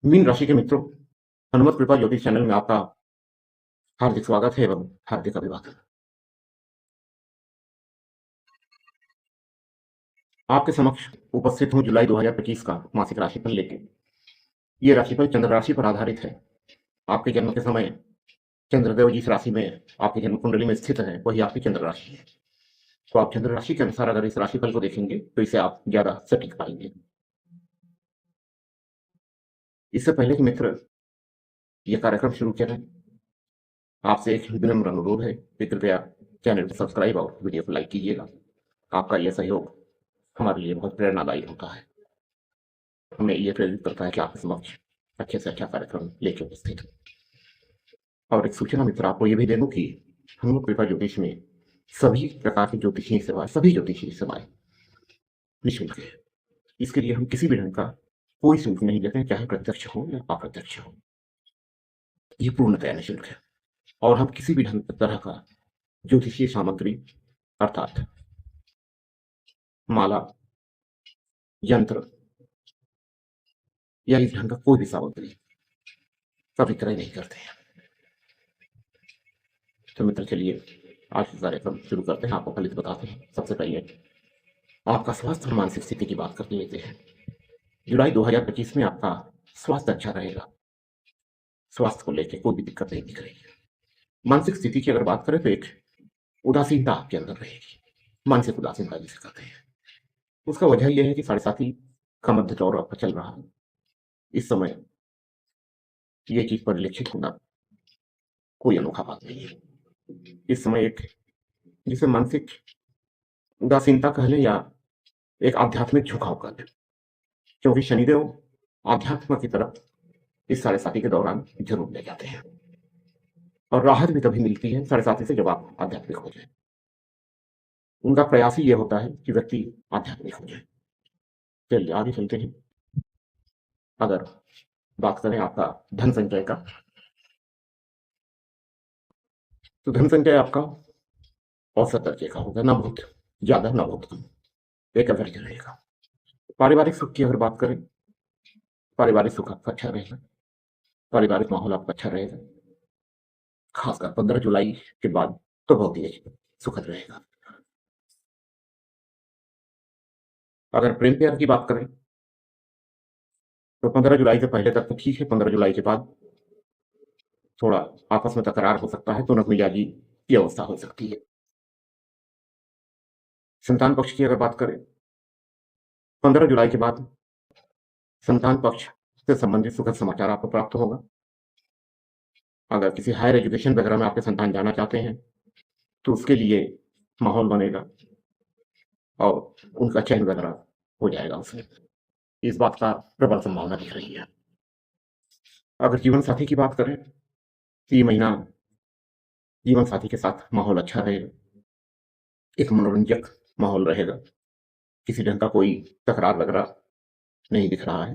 Mean राशि के मित्रों, हनुमत कृपा ज्योतिष चैनल में आपका हार्दिक स्वागत है एवं हार्दिक अभिवादन। आपके समक्ष उपस्थित हूं जुलाई 2025 का मासिक राशिफल लेके। ये राशिफल चंद्र राशि पर आधारित है। आपके जन्म के समय चंद्रदेव जिस राशि में आपकी जन्म कुंडली में स्थित है वही आपकी चंद्र राशि है। तो आप चंद्र राशि के अनुसार अगर इस राशिफल को देखेंगे तो इसे आप ज्यादा सटीक पाएंगे। इससे पहले कि मित्र ये कार्यक्रम शुरू करें, आपसे एक विनम्र अनुरोध है कि कृपया चैनल को सब्सक्राइब और वीडियो को लाइक कीजिएगा। आपका यह सहयोग हमारे लिए बहुत प्रेरणादायी होता है। हमें ये प्रेरित करता है कि आपके समक्ष अच्छे से अच्छा कार्यक्रम लेके उपस्थित हो। और एक सूचना मित्र आपको ये भी दे दूं कि हम लोग कृपा ज्योतिष में सभी प्रकार की ज्योतिषीय सेवाएं, सभी ज्योतिषीय सेवाएं निःशुल्क है। इसके लिए हम किसी भी ढंग का कोई शुल्क नहीं लेते हैं, चाहे प्रत्यक्ष हो या अप्रत्यक्ष हो। ये पूर्णतया निःशुल्क है। और हम किसी भी ढंग तरह का ज्योतिषीय सामग्री अर्थात माला, यंत्र या इस ढंग का कोई भी सामग्री का विक्रय नहीं करते हैं। तो मित्र चलिए आज का कार्यक्रम शुरू करते हैं। आपको फलित बताते हैं। सबसे पहले आपका स्वास्थ्य और मानसिक स्थिति की बात कर लेते हैं। जुलाई 2025 में आपका स्वास्थ्य अच्छा रहेगा। स्वास्थ्य को लेकर कोई भी दिक्कत नहीं दिख रही है। मानसिक स्थिति की अगर बात करें तो एक उदासीनता आपके अंदर रहेगी। मानसिक उदासीनता जिसे कहते हैं, उसका वजह यह है कि 7.5 का मध्य दौर आपका चल रहा है। इस समय ये चीज परिलक्षित होना कोई अनोखा बात नहीं है। इस समय एक जिसे मानसिक उदासीनता कह लें या एक आध्यात्मिक झुकाव कह लें, क्योंकि शनिदेव आध्यात्म की तरफ इस 7.5 के दौरान जरूर ले जाते हैं। और राहत भी तभी मिलती है 7.5 से जब आप आध्यात्मिक हो जाए। उनका प्रयास ही यह होता है कि व्यक्ति आध्यात्मिक हो जाए। चलिए आगे चलते हैं। अगर बात करें आपका धन संचय का, तो धन संचय आपका औसत दर्जे का होगा, ना बहुत ज्यादा ना बहुत कम, एक एवरेज रहेगा। पारिवारिक सुख की अगर बात करें, पारिवारिक सुख आपका अच्छा रहेगा। पारिवारिक माहौल आपका अच्छा रहेगा। खासकर 15 जुलाई के बाद तो बहुत ही सुखद रहेगा। अगर प्रेम प्यार की बात करें तो 15 जुलाई से पहले तक तो ठीक है। 15 जुलाई के बाद थोड़ा आपस में तकरार हो सकता है, तुनक मिजाजी की अवस्था हो सकती है। संतान पक्ष की अगर बात करें, 15 जुलाई के बाद संतान पक्ष से संबंधित सुखद समाचार आपको प्राप्त होगा। अगर किसी हायर एजुकेशन वगैरह में आपके संतान जाना चाहते हैं तो उसके लिए माहौल बनेगा और उनका चयन वगैरह हो जाएगा उसमें। इस बात का प्रबल संभावना दिख रही है। अगर जीवन साथी की बात करें तो ये महीना जीवन साथी के साथ माहौल अच्छा रहेगा। एक मनोरंजक माहौल रहेगा। किसी ढंग का कोई तकरार वगैरह नहीं दिख रहा है।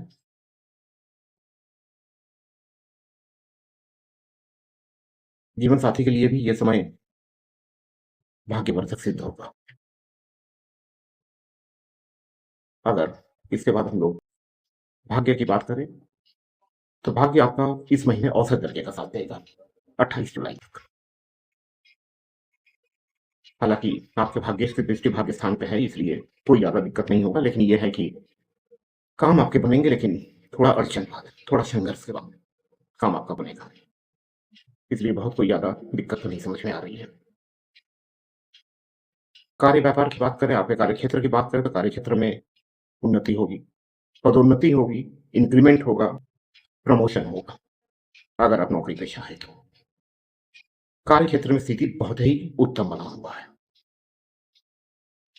जीवन साथी के लिए भी यह समय भाग्यवर्धक सिद्ध होगा। अगर इसके बाद हम लोग भाग्य की बात करें तो भाग्य आपका इस महीने औसत दर्जे का साथ देगा 28 जुलाई तक। हालांकि आपके भाग्य की दृष्टि भाग्य स्थान पे है, इसलिए कोई ज्यादा दिक्कत नहीं होगा। लेकिन यह है कि काम आपके बनेंगे, लेकिन थोड़ा अड़चन बाद, थोड़ा संघर्ष के बाद काम आपका बनेगा। इसलिए बहुत कोई ज्यादा दिक्कत तो नहीं समझ में आ रही है। कार्य व्यापार की बात करें, आपके कार्य क्षेत्र की बात करें तो कार्य क्षेत्र में उन्नति होगी, पदोन्नति होगी, इंक्रीमेंट होगा, प्रमोशन होगा। अगर आप नौकरी पेशा है तो कार्य क्षेत्र में स्थिति बहुत ही उत्तम बना हुआ है।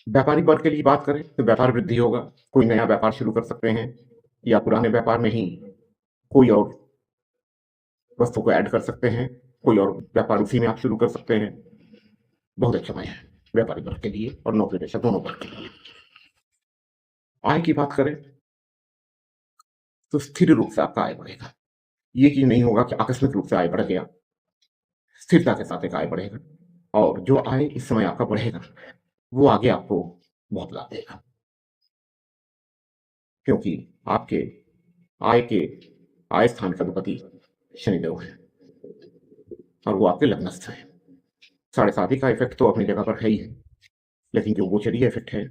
व्यापारिक वर्ग के लिए बात करें तो व्यापार वृद्धि होगा। कोई नया व्यापार शुरू कर सकते हैं या पुराने व्यापार में ही कोई और वस्तु को ऐड कर सकते हैं। कोई और व्यापार उसी में आप शुरू कर सकते हैं। बहुत अच्छा समय है व्यापारिक वर्ग के लिए और नौकरी पेशा दोनों वर्ग के लिए। आय की बात करें तो स्थिर रूप से आपका आय बढ़ेगा। ये चीज नहीं होगा कि आकस्मिक रूप से आय बढ़ गया। स्थिरता के साथ एक आय बढ़ेगा और जो आय इस समय आपका बढ़ेगा वो आगे आपको बहुत लाभ देगा, क्योंकि आपके आय के आय स्थान का अधिपति शनिदेव है और वो आपके लग्नस्थ है। 7.5 का इफेक्ट तो अपनी जगह पर है ही है, लेकिन जो गोचरीय इफेक्ट है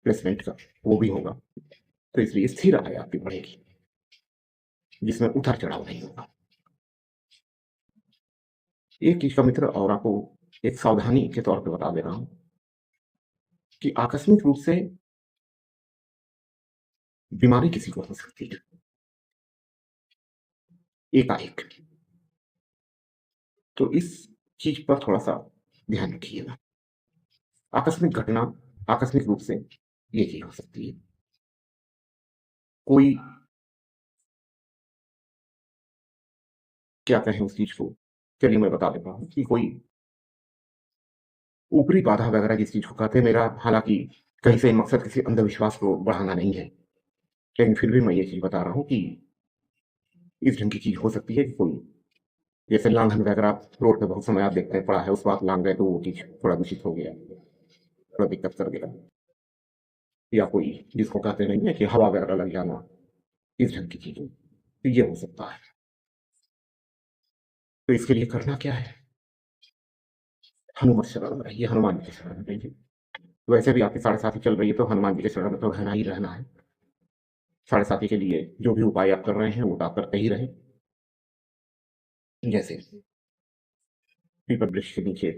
प्लेसमेंट का वो भी होगा। तो इसलिए स्थिर आय आपकी बढ़ेगी, जिसमें उतार चढ़ाव नहीं होगा। एक चीज का मित्र और आपको एक सावधानी के तौर पे बता दे रहा हूं कि आकस्मिक रूप से बीमारी किसी को हो सकती है एकाएक। तो इस चीज पर थोड़ा सा ध्यान रखिएगा। आकस्मिक घटना आकस्मिक रूप से ये चीज हो सकती है। कोई क्या कहें उस चीज को, चलिए मैं बता देता हूँ कि कोई ऊपरी बाधा वगैरह जिस चीज को कहते हैं, मेरा हालांकि कहीं से मकसद किसी अंधविश्वास को बढ़ाना नहीं है, लेकिन फिर भी मैं ये चीज बता रहा हूँ कि इस ढंग की चीज हो सकती है कि कोई जैसे लांघन वगैरह रोड पे बहुत समय आप देखते हैं पड़ा है, उस बात लांग गए तो वो चीज थोड़ा दूषित हो गया, थोड़ा दिक्कत कर गया, या कोई जिसको कहते नहीं है कि हवा वगैरह लग जाना, इस ढंग की चीजें तो ये हो सकता है। तो इसके लिए करना क्या है, हनुमत शरण में रहिए, हनुमान जी के शरण में रहिए। वैसे भी आपकी 7.5 चल रही है तो हनुमान जी के शरण में तो रहना ही रहना है। 7.5 के लिए जो भी उपाय आप कर रहे हैं वो तो आप करते ही रहे। जैसे पीपल वृक्ष के नीचे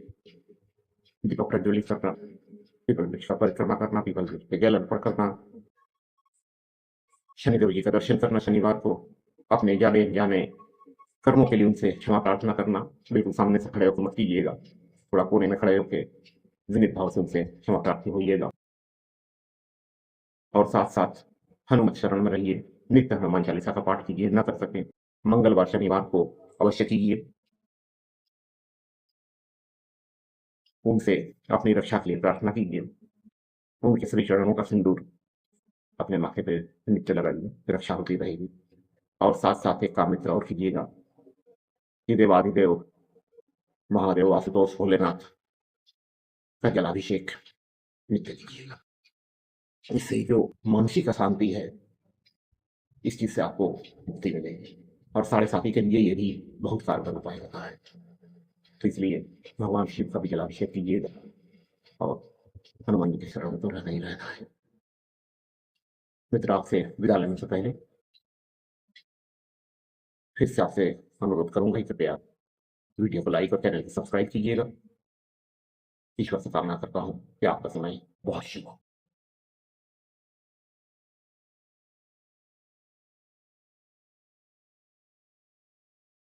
दीपक प्रज्वलित करना, पीपल वृक्ष का परिक्रमा करना, पीपल वृक्ष पे जल अर्पण करना, शनिदेव जी का दर्शन करना शनिवार को, अपने जाने जाने कर्मों के लिए उनसे क्षमा प्रार्थना करना। बिल्कुल सामने से खड़े होकर मत कीजिएगा, थोड़ा कोने में खड़े होकर विनित भाव से उनसे क्षमा प्रार्थी होइएगा। और साथ साथ हनुमत शरण में रहिए, नित्य हनुमान चालीसा का पाठ कीजिए, न कर सकें मंगलवार शनिवार को अवश्य कीजिए। उनसे अपनी रक्षा के लिए प्रार्थना कीजिए, उनके श्री चरणों का सिंदूर अपने माथे पे नित्य लगाइए, रक्षा होती रहेगी। और साथ साथ एक काम मित्र और कीजिएगा कि देवाधिदेव महादेव वासुदेव भोलेनाथ का जलाभिषेक नित्य कीजिएगा। इससे जो मानसिक अशांति है इस चीज से आपको मुक्ति मिलेगी। और 7.5 के लिए ये भी बहुत कारगर उपाय होता है। तो इसलिए भगवान शिव का भी जलाभिषेक कीजिएगा और हनुमान जी के शरण में तो रहना ही रहना है। मित्र, आपसे विदा लेने से पहले फिर से आपसे अनुरोध करूंगा कि कृपया वीडियो को लाइक और चैनल को सब्सक्राइब कीजिएगा। ईश्वर से कामना करता हूँ कि आपका समय बहुत शुभ हो।